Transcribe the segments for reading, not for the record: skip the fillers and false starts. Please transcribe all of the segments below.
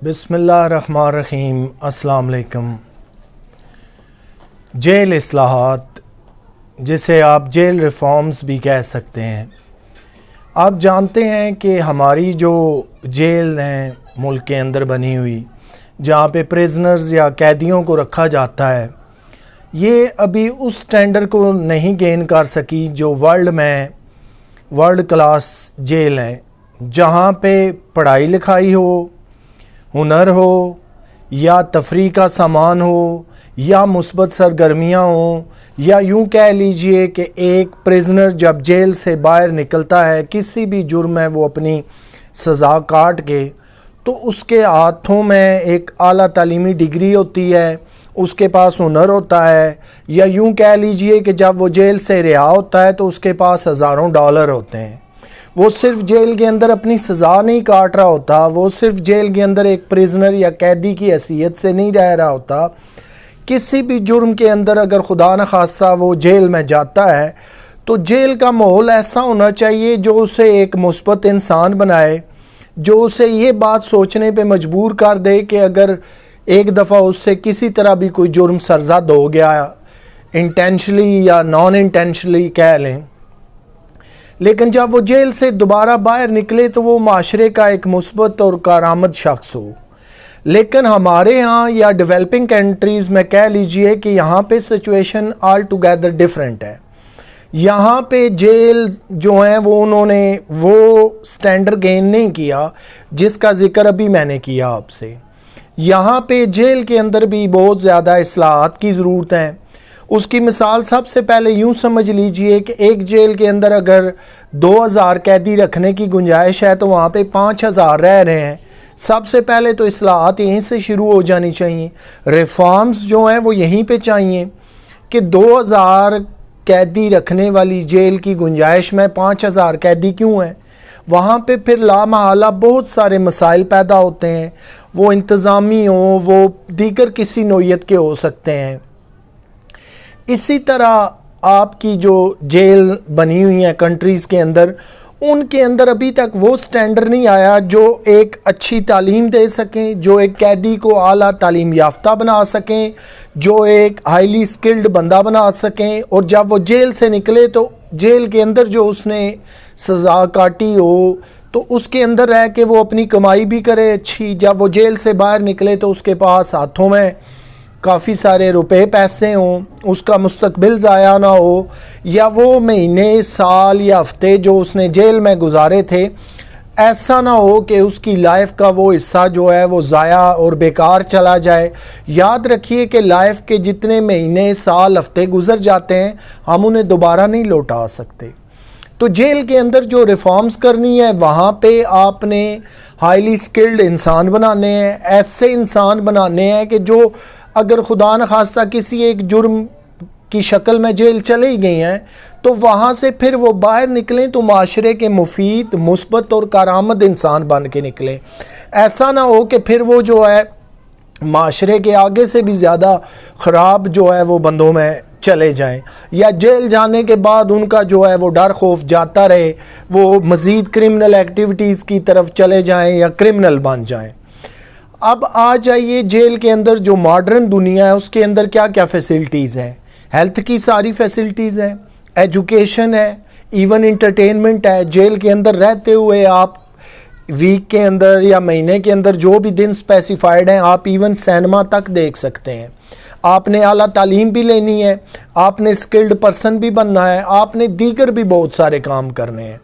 بسم اللہ الرحمن الرحیم۔ السلام علیکم۔ جیل اصلاحات، جسے آپ جیل ریفارمز بھی کہہ سکتے ہیں، آپ جانتے ہیں کہ ہماری جو جیل ہیں ملک کے اندر بنی ہوئی، جہاں پہ پریزنرز یا قیدیوں کو رکھا جاتا ہے، یہ ابھی اس سٹینڈرڈ کو نہیں گین کر سکی جو ورلڈ کلاس جیل ہے، جہاں پہ پڑھائی لکھائی ہو، ہنر ہو، یا تفریح کا سامان ہو، یا مثبت سرگرمیاں ہوں، یا یوں کہہ لیجئے کہ ایک پریزنر جب جیل سے باہر نکلتا ہے، کسی بھی جرم ہے وہ اپنی سزا کاٹ کے، تو اس کے ہاتھوں میں ایک اعلیٰ تعلیمی ڈگری ہوتی ہے، اس کے پاس ہنر ہوتا ہے، یا یوں کہہ لیجئے کہ جب وہ جیل سے رہا ہوتا ہے تو اس کے پاس ہزاروں ڈالر ہوتے ہیں۔ وہ صرف جیل کے اندر اپنی سزا نہیں کاٹ رہا ہوتا، وہ صرف جیل کے اندر ایک پریزنر یا قیدی کی حیثیت سے نہیں رہ رہا ہوتا۔ کسی بھی جرم کے اندر اگر خدا نخواستہ وہ جیل میں جاتا ہے تو جیل کا ماحول ایسا ہونا چاہیے جو اسے ایک مثبت انسان بنائے، جو اسے یہ بات سوچنے پہ مجبور کر دے کہ اگر ایک دفعہ اس سے کسی طرح بھی کوئی جرم سرزد ہو گیا، انٹینشنلی یا نان انٹینشنلی کہہ لیں، لیکن جب وہ جیل سے دوبارہ باہر نکلے تو وہ معاشرے کا ایک مثبت اور کارآمد شخص ہو۔ لیکن ہمارے ہاں یا ڈیولپنگ کنٹریز میں کہہ لیجئے کہ یہاں پہ سچویشن آل ٹوگیدر ڈیفرنٹ ہے۔ یہاں پہ جیل جو ہیں وہ انہوں نے وہ سٹینڈرڈ گین نہیں کیا جس کا ذکر ابھی میں نے کیا آپ سے۔ یہاں پہ جیل کے اندر بھی بہت زیادہ اصلاحات کی ضرورت ہے۔ اس کی مثال سب سے پہلے یوں سمجھ لیجئے کہ ایک جیل کے اندر اگر 2000 قیدی رکھنے کی گنجائش ہے تو وہاں پہ 5000 رہ رہے ہیں۔ سب سے پہلے تو اصلاحات یہیں سے شروع ہو جانی چاہیے، ریفارمز جو ہیں وہ یہیں پہ چاہیے کہ 2000 قیدی رکھنے والی جیل کی گنجائش میں 5000 قیدی کیوں ہیں؟ وہاں پہ پھر لامحالہ بہت سارے مسائل پیدا ہوتے ہیں، وہ انتظامی ہوں، وہ دیگر کسی نوعیت کے ہو سکتے ہیں۔ اسی طرح آپ کی جو جیل بنی ہوئی ہیں کنٹریز کے اندر، ان کے اندر ابھی تک وہ سٹینڈرڈ نہیں آیا جو ایک اچھی تعلیم دے سکیں، جو ایک قیدی کو اعلیٰ تعلیم یافتہ بنا سکیں، جو ایک ہائیلی سکلڈ بندہ بنا سکیں، اور جب وہ جیل سے نکلے تو جیل کے اندر جو اس نے سزا کاٹی ہو تو اس کے اندر رہ کے وہ اپنی کمائی بھی کرے اچھی، جب وہ جیل سے باہر نکلے تو اس کے پاس ہاتھوں میں کافی سارے روپے پیسے ہوں، اس کا مستقبل ضائع نہ ہو، یا وہ مہینے، سال یا ہفتے جو اس نے جیل میں گزارے تھے ایسا نہ ہو کہ اس کی لائف کا وہ حصہ جو ہے وہ ضائع اور بیکار چلا جائے۔ یاد رکھیے کہ لائف کے جتنے مہینے، سال، ہفتے گزر جاتے ہیں ہم انہیں دوبارہ نہیں لوٹا سکتے۔ تو جیل کے اندر جو ریفارمز کرنی ہے وہاں پہ آپ نے ہائیلی سکلڈ انسان بنانے ہیں، ایسے انسان بنانے ہیں کہ جو اگر خدا نخواستہ کسی ایک جرم کی شکل میں جیل چلے ہی گئی ہیں تو وہاں سے پھر وہ باہر نکلیں تو معاشرے کے مفید، مثبت اور کارآمد انسان بن کے نکلیں۔ ایسا نہ ہو کہ پھر وہ جو ہے معاشرے کے آگے سے بھی زیادہ خراب جو ہے وہ بندوں میں چلے جائیں، یا جیل جانے کے بعد ان کا جو ہے وہ ڈر خوف جاتا رہے، وہ مزید کرمنل ایکٹیویٹیز کی طرف چلے جائیں یا کرمنل بن جائیں۔ اب آ جائیے جیل کے اندر جو ماڈرن دنیا ہے اس کے اندر کیا کیا فیسلٹیز ہیں۔ ہیلتھ کی ساری فیسلٹیز ہیں، ایجوکیشن ہے، ایون انٹرٹینمنٹ ہے۔ جیل کے اندر رہتے ہوئے آپ ویک کے اندر یا مہینے کے اندر جو بھی دن اسپیسیفائڈ ہیں آپ ایون سینما تک دیکھ سکتے ہیں۔ آپ نے اعلیٰ تعلیم بھی لینی ہے، آپ نے اسکلڈ پرسن بھی بننا ہے، آپ نے دیگر بھی بہت سارے کام کرنے ہیں۔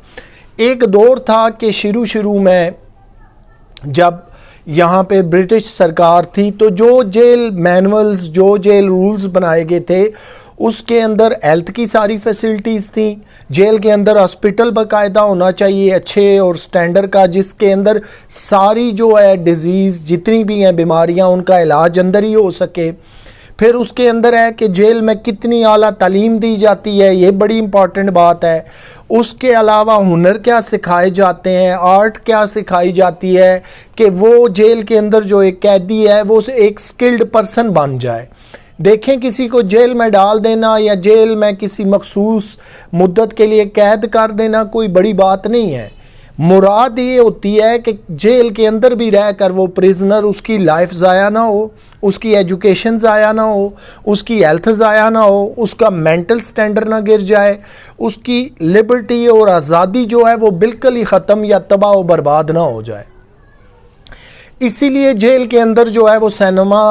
ایک دور تھا کہ شروع میں جب یہاں پہ برٹش سرکار تھی تو جو جیل مینولز، جو جیل رولز بنائے گئے تھے اس کے اندر ہیلتھ کی ساری فیسلٹیز تھیں۔ جیل کے اندر ہاسپٹل باقاعدہ ہونا چاہیے اچھے اور سٹینڈرڈ کا، جس کے اندر ساری جو ہے ڈیزیز جتنی بھی ہیں بیماریاں ان کا علاج اندر ہی ہو سکے۔ پھر اس کے اندر ہے کہ جیل میں کتنی اعلیٰ تعلیم دی جاتی ہے، یہ بڑی امپورٹنٹ بات ہے۔ اس کے علاوہ ہنر کیا سکھائے جاتے ہیں، آرٹ کیا سکھائی جاتی ہے کہ وہ جیل کے اندر جو ایک قیدی ہے وہ ایک سکلڈ پرسن بن جائے۔ دیکھیں کسی کو جیل میں ڈال دینا یا جیل میں کسی مخصوص مدت کے لیے قید کر دینا کوئی بڑی بات نہیں ہے۔ مراد یہ ہوتی ہے کہ جیل کے اندر بھی رہ کر وہ پریزنر اس کی لائف ضائع نہ ہو، اس کی ایجوکیشن ضائع نہ ہو، اس کی ہیلتھ ضائع نہ ہو، اس کا مینٹل سٹینڈرڈ نہ گر جائے، اس کی لبرٹی اور آزادی جو ہے وہ بالکل ہی ختم یا تباہ و برباد نہ ہو جائے۔ اسی لیے جیل کے اندر جو ہے وہ سینما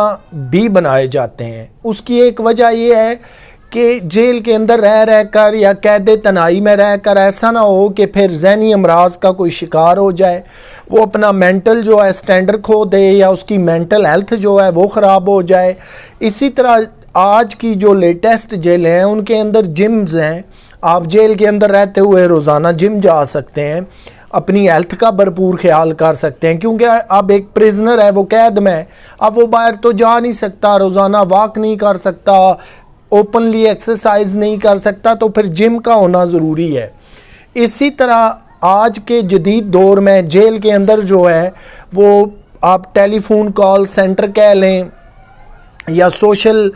بھی بنائے جاتے ہیں۔ اس کی ایک وجہ یہ ہے کہ جیل کے اندر رہ کر یا قید تنہائی میں رہ کر ایسا نہ ہو کہ پھر ذہنی امراض کا کوئی شکار ہو جائے، وہ اپنا مینٹل جو ہے سٹینڈرڈ کھو دے یا اس کی مینٹل ہیلتھ جو ہے وہ خراب ہو جائے۔ اسی طرح آج کی جو لیٹسٹ جیلیں ہیں ان کے اندر جمز ہیں، آپ جیل کے اندر رہتے ہوئے روزانہ جم جا سکتے ہیں، اپنی ہیلتھ کا بھرپور خیال کر سکتے ہیں، کیونکہ اب ایک پریزنر ہے وہ قید میں، اب وہ باہر تو جا نہیں سکتا، روزانہ واک نہیں کر سکتا، اوپنلی ایکسرسائز نہیں کر سکتا، تو پھر جم کا ہونا ضروری ہے۔ اسی طرح آج کے جدید دور میں جیل کے اندر جو ہے وہ آپ ٹیلی فون کال سینٹر کہہ لیں یا سوشل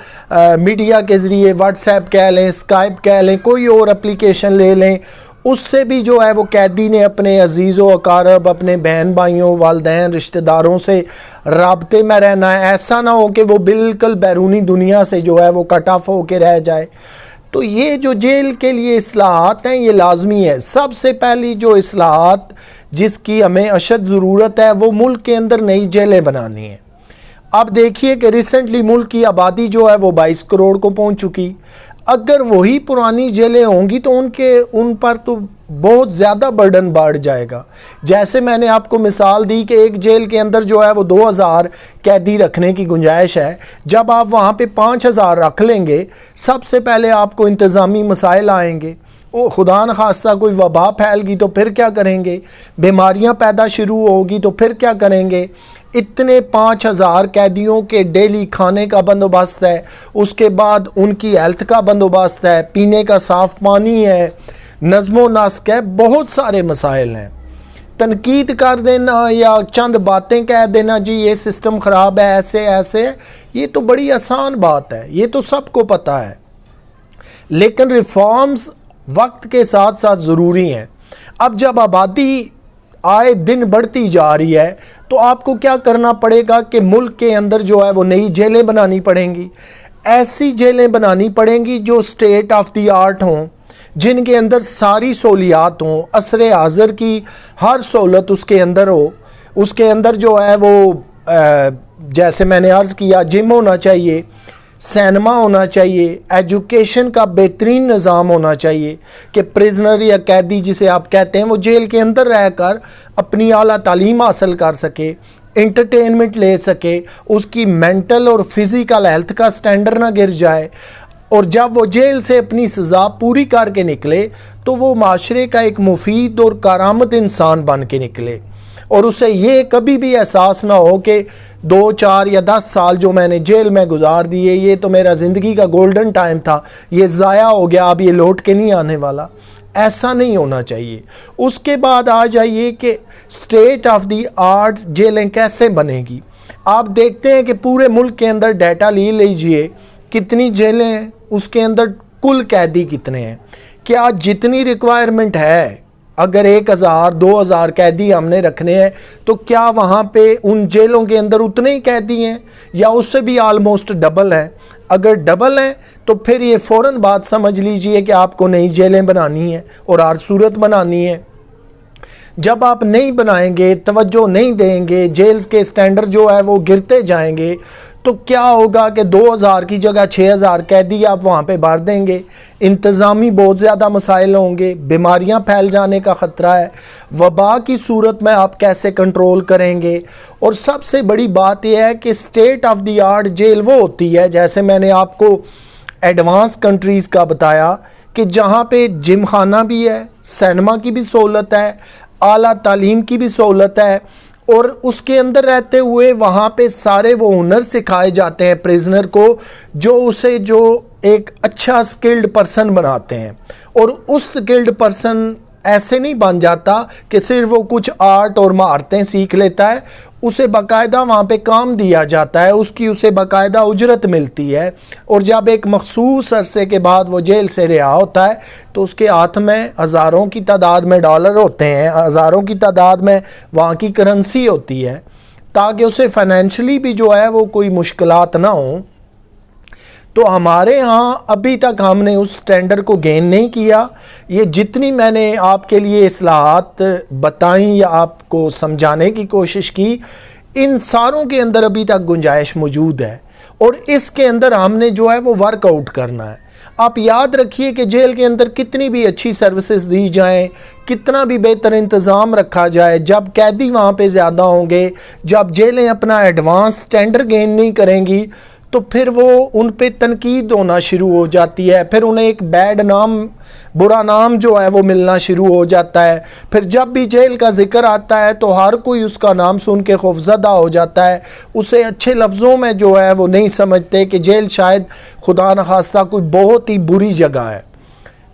میڈیا کے ذریعے واٹس ایپ کہہ لیں، اسکائپ کہہ لیں، کوئی اور اپلیکیشن لے لیں، اس سے بھی جو ہے وہ قیدی نے اپنے عزیز و اقارب، اپنے بہن بھائیوں، والدین، رشتہ داروں سے رابطے میں رہنا ہے۔ ایسا نہ ہو کہ وہ بالکل بیرونی دنیا سے جو ہے وہ کٹ آف ہو کے رہ جائے۔ تو یہ جو جیل کے لیے اصلاحات ہیں یہ لازمی ہے۔ سب سے پہلی جو اصلاحات جس کی ہمیں اشد ضرورت ہے وہ ملک کے اندر نئی جیلیں بنانی ہیں۔ اب دیکھیے کہ ریسنٹلی ملک کی آبادی جو ہے وہ 22 کروڑ کو پہنچ چکی۔ اگر وہی پرانی جیلیں ہوں گی تو ان پر تو بہت زیادہ برڈن بڑھ جائے گا۔ جیسے میں نے آپ کو مثال دی کہ ایک جیل کے اندر جو ہے وہ 2000 قیدی رکھنے کی گنجائش ہے، جب آپ وہاں پہ 5000 رکھ لیں گے، سب سے پہلے آپ کو انتظامی مسائل آئیں گے، خدا نخواستہ کوئی وبا پھیل گی تو پھر کیا کریں گے، بیماریاں پیدا شروع ہوگی تو پھر کیا کریں گے۔ اتنے 5000 قیدیوں کے ڈیلی کھانے کا بندوبست ہے، اس کے بعد ان کی ہیلتھ کا بندوبست ہے، پینے کا صاف پانی ہے، نظم و نسق ہے، بہت سارے مسائل ہیں۔ تنقید کر دینا یا چند باتیں کہہ دینا جی یہ سسٹم خراب ہے، ایسے ایسے، یہ تو بڑی آسان بات ہے، یہ تو سب کو پتہ ہے، لیکن ریفارمز وقت کے ساتھ ساتھ ضروری ہیں۔ اب جب آبادی آئے دن بڑھتی جا رہی ہے تو آپ کو کیا کرنا پڑے گا کہ ملک کے اندر جو ہے وہ نئی جیلیں بنانی پڑیں گی، ایسی جیلیں بنانی پڑیں گی جو اسٹیٹ آف دی آرٹ ہوں، جن کے اندر ساری سہولیات ہوں، عصر حاضر کی ہر سہولت اس کے اندر ہو۔ اس کے اندر جو ہے وہ جیسے میں نے عرض کیا جم ہونا چاہیے، سینما ہونا چاہیے، ایجوکیشن کا بہترین نظام ہونا چاہیے کہ پریزنر یا قیدی جسے آپ کہتے ہیں وہ جیل کے اندر رہ کر اپنی اعلیٰ تعلیم حاصل کر سکے، انٹرٹینمنٹ لے سکے، اس کی مینٹل اور فزیکل ہیلتھ کا سٹینڈرڈ نہ گر جائے، اور جب وہ جیل سے اپنی سزا پوری کر کے نکلے تو وہ معاشرے کا ایک مفید اور کارآمد انسان بن کے نکلے، اور اسے یہ کبھی بھی احساس نہ ہو کہ 2، 4 یا 10 سال جو میں نے جیل میں گزار دیے یہ تو میرا زندگی کا گولڈن ٹائم تھا، یہ ضائع ہو گیا، اب یہ لوٹ کے نہیں آنے والا۔ ایسا نہیں ہونا چاہیے۔ اس کے بعد آ جائیے کہ اسٹیٹ آف دی آرٹ جیلیں کیسے بنے گی۔ آپ دیکھتے ہیں کہ پورے ملک کے اندر ڈیٹا لے لیجئے کتنی جیلیں ہیں، اس کے اندر کل قیدی کتنے ہیں، کیا جتنی ریکوائرمنٹ ہے، اگر 1000 2000 قیدی ہم نے رکھنے ہیں تو کیا وہاں پہ ان جیلوں کے اندر اتنے ہی قیدی ہیں یا اس سے بھی آلموسٹ ڈبل ہیں؟ اگر ڈبل ہیں تو پھر یہ فوراً بات سمجھ لیجئے کہ آپ کو نئی جیلیں بنانی ہیں اور ہر صورت بنانی ہے۔ جب آپ نہیں بنائیں گے، توجہ نہیں دیں گے، جیلز کے سٹینڈرڈ جو ہے وہ گرتے جائیں گے تو کیا ہوگا کہ 2000 کی جگہ 6000 قیدی آپ وہاں پہ بھر دیں گے، انتظامی بہت زیادہ مسائل ہوں گے، بیماریاں پھیل جانے کا خطرہ ہے، وبا کی صورت میں آپ کیسے کنٹرول کریں گے۔ اور سب سے بڑی بات یہ ہے کہ اسٹیٹ آف دی آرٹ جیل وہ ہوتی ہے، جیسے میں نے آپ کو ایڈوانس کنٹریز کا بتایا کہ جہاں پہ جم خانہ بھی ہے، سینما کی بھی سہولت ہے، اعلیٰ تعلیم کی بھی سہولت ہے، اور اس کے اندر رہتے ہوئے وہاں پہ سارے وہ ہنر سکھائے جاتے ہیں پریزنر کو جو اسے جو ایک اچھا سکلڈ پرسن بناتے ہیں، اور اس سکلڈ پرسن ایسے نہیں بن جاتا کہ صرف وہ کچھ آرٹ اور مہارتیں سیکھ لیتا ہے، اسے باقاعدہ وہاں پہ کام دیا جاتا ہے، اسے باقاعدہ اجرت ملتی ہے، اور جب ایک مخصوص عرصے کے بعد وہ جیل سے رہا ہوتا ہے تو اس کے ہاتھ میں ہزاروں کی تعداد میں ڈالر ہوتے ہیں، ہزاروں کی تعداد میں وہاں کی کرنسی ہوتی ہے، تاکہ اسے فائنینشلی بھی جو ہے وہ کوئی مشکلات نہ ہوں۔ تو ہمارے ہاں ابھی تک ہم نے اس سٹینڈرڈ کو گین نہیں کیا۔ یہ جتنی میں نے آپ کے لیے اصلاحات بتائیں یا آپ کو سمجھانے کی کوشش کی، ان ساروں کے اندر ابھی تک گنجائش موجود ہے، اور اس کے اندر ہم نے جو ہے وہ ورک آؤٹ کرنا ہے۔ آپ یاد رکھیے کہ جیل کے اندر کتنی بھی اچھی سروسز دی جائیں، کتنا بھی بہتر انتظام رکھا جائے، جب قیدی وہاں پہ زیادہ ہوں گے، جب جیلیں اپنا ایڈوانس سٹینڈرڈ گین نہیں کریں گی، تو پھر وہ ان پہ تنقید ہونا شروع ہو جاتی ہے، پھر انہیں ایک برا نام جو ہے وہ ملنا شروع ہو جاتا ہے۔ پھر جب بھی جیل کا ذکر آتا ہے تو ہر کوئی اس کا نام سن کے خوفزدہ ہو جاتا ہے، اسے اچھے لفظوں میں جو ہے وہ نہیں سمجھتے کہ جیل شاید خدا نخواستہ کوئی بہت ہی بری جگہ ہے۔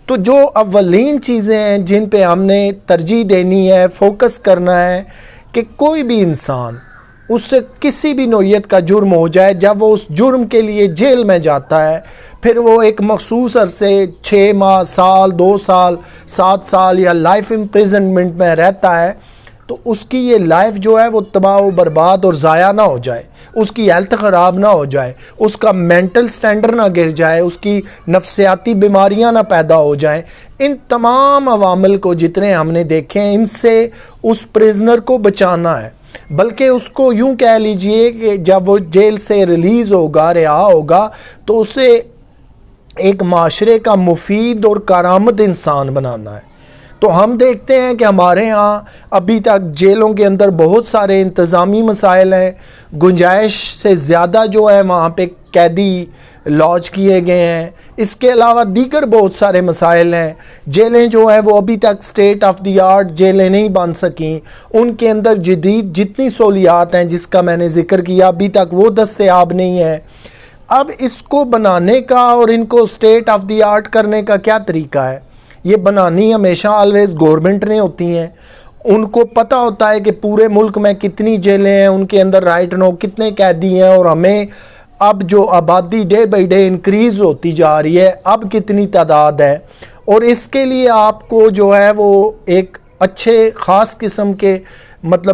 تو جو اولین چیزیں ہیں جن پہ ہم نے ترجیح دینی ہے، فوکس کرنا ہے، کہ کوئی بھی انسان اس سے کسی بھی نوعیت کا جرم ہو جائے، جب وہ اس جرم کے لیے جیل میں جاتا ہے، پھر وہ ایک مخصوص عرصے 6 ماہ، سال، 2 سال، 7 سال یا لائف امپریزنمنٹ میں رہتا ہے، تو اس کی یہ لائف جو ہے وہ تباہ و برباد اور ضائع نہ ہو جائے، اس کی ہیلتھ خراب نہ ہو جائے، اس کا مینٹل سٹینڈرڈ نہ گر جائے، اس کی نفسیاتی بیماریاں نہ پیدا ہو جائیں۔ ان تمام عوامل کو جتنے ہم نے دیکھے ہیں، ان سے اس پریزنر کو بچانا ہے، بلکہ اس کو یوں کہہ لیجئے کہ جب وہ جیل سے ریلیز ہوگا، رہا ہوگا، تو اسے ایک معاشرے کا مفید اور کارآمد انسان بنانا ہے۔ تو ہم دیکھتے ہیں کہ ہمارے ہاں ابھی تک جیلوں کے اندر بہت سارے انتظامی مسائل ہیں، گنجائش سے زیادہ جو ہے وہاں پہ قیدی لاج کیے گئے ہیں، اس کے علاوہ دیگر بہت سارے مسائل ہیں۔ جیلیں جو ہیں وہ ابھی تک سٹیٹ آف دی آرٹ جیلیں نہیں بن سکیں، ان کے اندر جدید جتنی سہولیات ہیں جس کا میں نے ذکر کیا ابھی تک وہ دستیاب نہیں ہے۔ اب اس کو بنانے کا اور ان کو سٹیٹ آف دی آرٹ کرنے کا کیا طریقہ ہے؟ یہ بنانی ہمیشہ آلویز گورنمنٹ نے ہوتی ہیں، ان کو پتہ ہوتا ہے کہ پورے ملک میں کتنی جیلیں ہیں، ان کے اندر رائٹ نو کتنے قیدی ہیں، اور ہمیں اب جو آبادی ڈے بائی ڈے انکریز ہوتی جا رہی ہے، اب کتنی تعداد ہے، اور اس کے لیے آپ کو جو ہے وہ ایک اچھے خاص قسم کے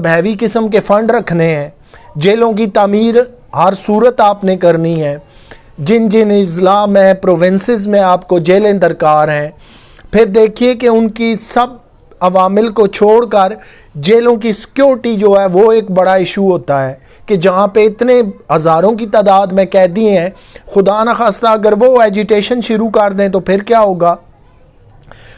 ہیوی قسم کے فنڈ رکھنے ہیں۔ جیلوں کی تعمیر ہر صورت آپ نے کرنی ہے، جن اضلاع میں پروونسز میں آپ کو جیلیں درکار ہیں۔ پھر دیکھیے کہ ان کی سب عوامل کو چھوڑ کر جیلوں کی سیکیورٹی جو ہے وہ ایک بڑا ایشو ہوتا ہے، کہ جہاں پہ اتنے ہزاروں کی تعداد میں قیدی ہیں، خدا نخواستہ اگر وہ ایجیٹیشن شروع کر دیں تو پھر کیا ہوگا؟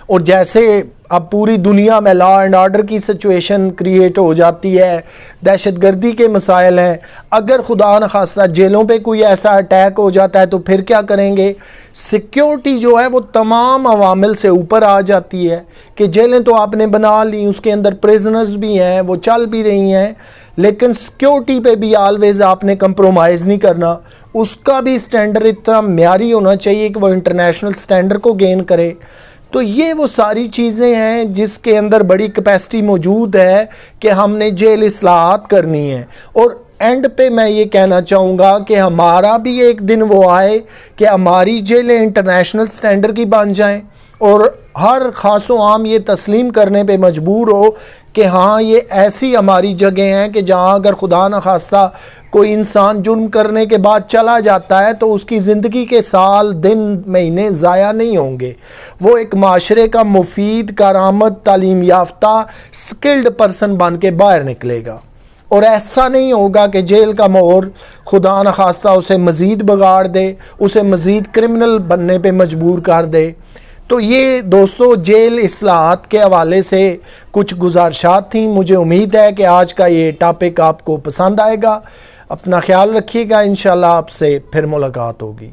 اور جیسے اب پوری دنیا میں لا اینڈ آرڈر کی سچویشن کریٹ ہو جاتی ہے، دہشت گردی کے مسائل ہیں، اگر خدا نخواستہ جیلوں پہ کوئی ایسا اٹیک ہو جاتا ہے تو پھر کیا کریں گے؟ سیکیورٹی جو ہے وہ تمام عوامل سے اوپر آ جاتی ہے، کہ جیلیں تو آپ نے بنا لی، اس کے اندر پریزنرز بھی ہیں، وہ چل بھی رہی ہیں، لیکن سیکیورٹی پہ بھی آلویز آپ نے کمپرومائز نہیں کرنا، اس کا بھی سٹینڈرڈ اتنا معیاری ہونا چاہیے کہ وہ انٹرنیشنل سٹینڈرڈ کو گین کرے۔ تو یہ وہ ساری چیزیں ہیں جس کے اندر بڑی کیپیسٹی موجود ہے کہ ہم نے جیل اصلاحات کرنی ہے۔ اور اینڈ پہ میں یہ کہنا چاہوں گا کہ ہمارا بھی ایک دن وہ آئے کہ ہماری جیلیں انٹرنیشنل سٹینڈرڈ کی بن جائیں، اور ہر خاص و عام یہ تسلیم کرنے پہ مجبور ہو کہ ہاں یہ ایسی ہماری جگہ ہیں کہ جہاں اگر خدا نخواستہ کوئی انسان جرم کرنے کے بعد چلا جاتا ہے تو اس کی زندگی کے سال، دن، مہینے ضائع نہیں ہوں گے، وہ ایک معاشرے کا مفید، کارآمد، تعلیم یافتہ، سکلڈ پرسن بن کے باہر نکلے گا۔ اور ایسا نہیں ہوگا کہ جیل کا ماحول خدا نخواستہ اسے مزید بگاڑ دے، اسے مزید کرمنل بننے پہ مجبور کر دے۔ تو یہ دوستو جیل اصلاحات کے حوالے سے کچھ گزارشات تھیں۔ مجھے امید ہے کہ آج کا یہ ٹاپک آپ کو پسند آئے گا۔ اپنا خیال رکھیے گا، انشاءاللہ آپ سے پھر ملاقات ہوگی۔